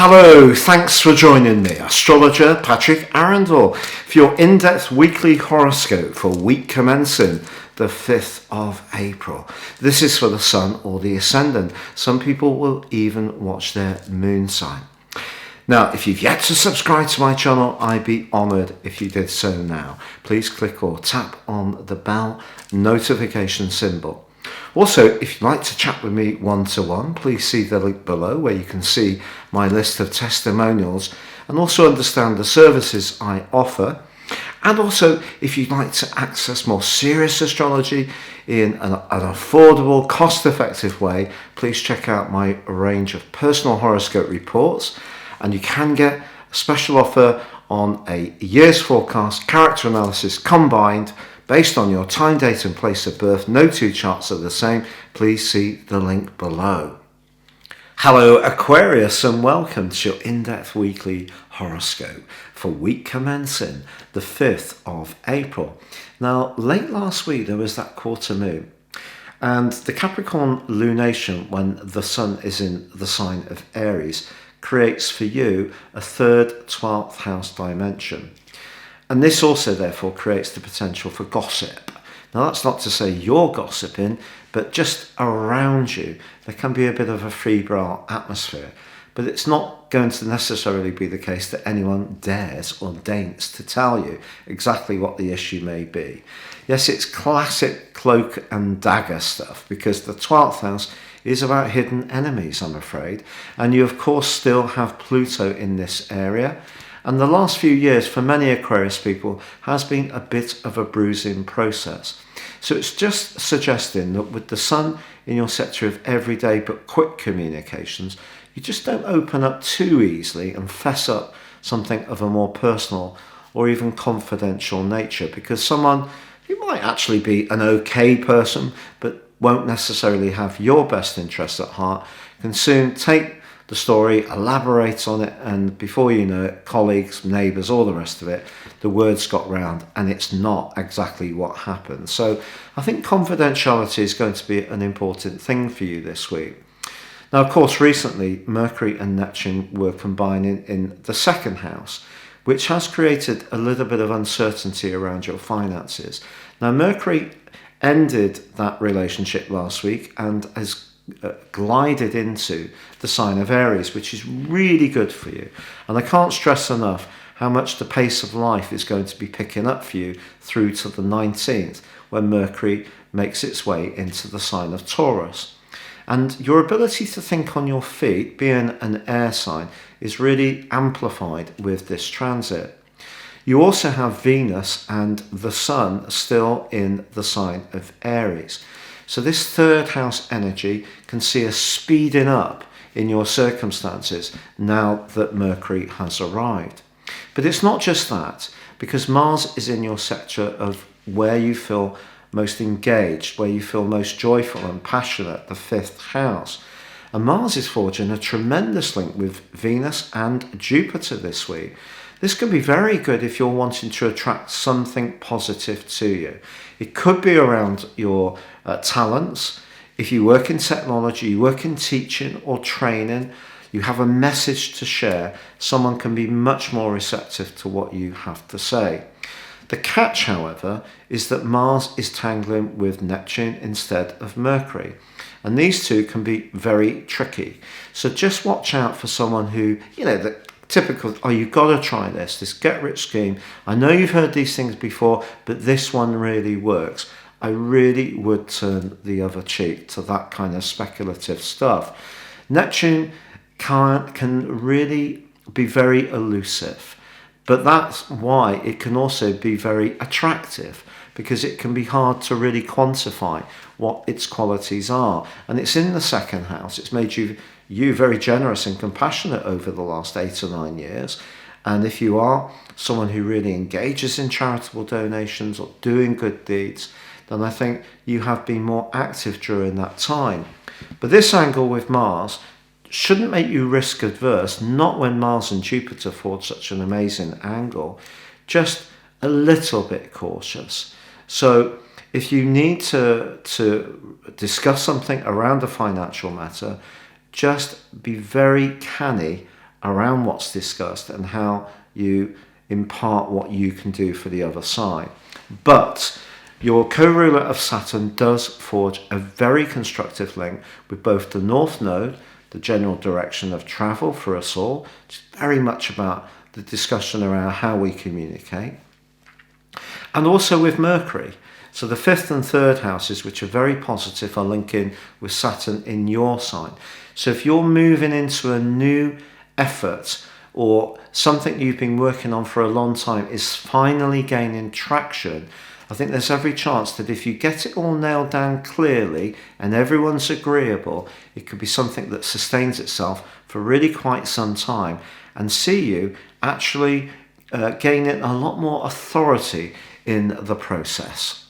Hello, thanks for joining me, astrologer Patrick Arundell, for your in-depth weekly horoscope for week commencing the 5th of April. This is for the sun or the ascendant. Some people will even watch their moon sign. Now, if you've yet to subscribe to my channel, I'd be honoured if you did so now. Please click or tap on the bell notification symbol. Also, if you'd like to chat with me one-to-one, please see the link below where you can see my list of testimonials and also understand the services I offer. And also, if you'd like to access more serious astrology in an affordable, cost-effective way, please check out my range of personal horoscope reports. And you can get a special offer on a year's forecast, character analysis combined, based on your time, date and place of birth. No two charts are the same. Please see the link below. Hello Aquarius, and welcome to your in-depth weekly horoscope for week commencing the 5th of April. Now, late last week there was that quarter moon, and the Capricorn lunation, when the sun is in the sign of Aries, creates for you a third 12th house dimension. And this also therefore creates the potential for gossip. Now, that's not to say you're gossiping, but just around you there can be a bit of a febrile atmosphere. But it's not going to necessarily be the case that anyone dares or deigns to tell you exactly what the issue may be. Yes, it's classic cloak and dagger stuff, because the 12th house is about hidden enemies, I'm afraid. And you, of course, still have Pluto in this area. And the last few years for many Aquarius people has been a bit of a bruising process. So it's just suggesting that with the sun in your sector of everyday but quick communications, you just don't open up too easily and fess up something of a more personal or even confidential nature, because someone who might actually be an okay person but won't necessarily have your best interests at heart can soon take the story, elaborate on it, and before you know it, colleagues, neighbours, all the rest of it, the words got round and it's not exactly what happened. So I think confidentiality is going to be an important thing for you this week. Now, of course, recently Mercury and Neptune were combining in the second house, which has created a little bit of uncertainty around your finances. Now, Mercury ended that relationship last week and has glided into the sign of Aries, which is really good for you. And I can't stress enough how much the pace of life is going to be picking up for you through to the 19th, when Mercury makes its way into the sign of Taurus. And your ability to think on your feet, being an air sign, is really amplified with this transit. You also have Venus and the Sun still in the sign of Aries. So this third house energy can see a speeding up in your circumstances now that Mercury has arrived. But it's not just that, because Mars is in your sector of where you feel most engaged, where you feel most joyful and passionate, the 5th house. And Mars is forging a tremendous link with Venus and Jupiter this week. This can be very good if you're wanting to attract something positive to you. It could be around your talents. If you work in technology, you work in teaching or training, you have a message to share, someone can be much more receptive to what you have to say. The catch, however, is that Mars is tangling with Neptune instead of Mercury. And these two can be very tricky. So just watch out for someone who, the typical, oh, you've got to try this get-rich scheme. I know you've heard these things before, but this one really works. I really would turn the other cheek to that kind of speculative stuff. Neptune can really be very elusive, but that's why it can also be very attractive, because it can be hard to really quantify what its qualities are. And it's in the second house. It's made you very generous and compassionate over the last 8 or 9 years. And if you are someone who really engages in charitable donations or doing good deeds, then I think you have been more active during that time. But this angle with Mars shouldn't make you risk adverse, not when Mars and Jupiter forge such an amazing angle, just a little bit cautious. So if you need to discuss something around a financial matter, just be very canny around what's discussed and how you impart what you can do for the other side. But your co-ruler of Saturn does forge a very constructive link with both the North Node, the general direction of travel for us all, which is very much about the discussion around how we communicate, and also with Mercury. So the 5th and 3rd houses, which are very positive, are linking with Saturn in your sign. So if you're moving into a new effort or something you've been working on for a long time is finally gaining traction, I think there's every chance that if you get it all nailed down clearly and everyone's agreeable, it could be something that sustains itself for really quite some time and see you actually gaining a lot more authority in the process.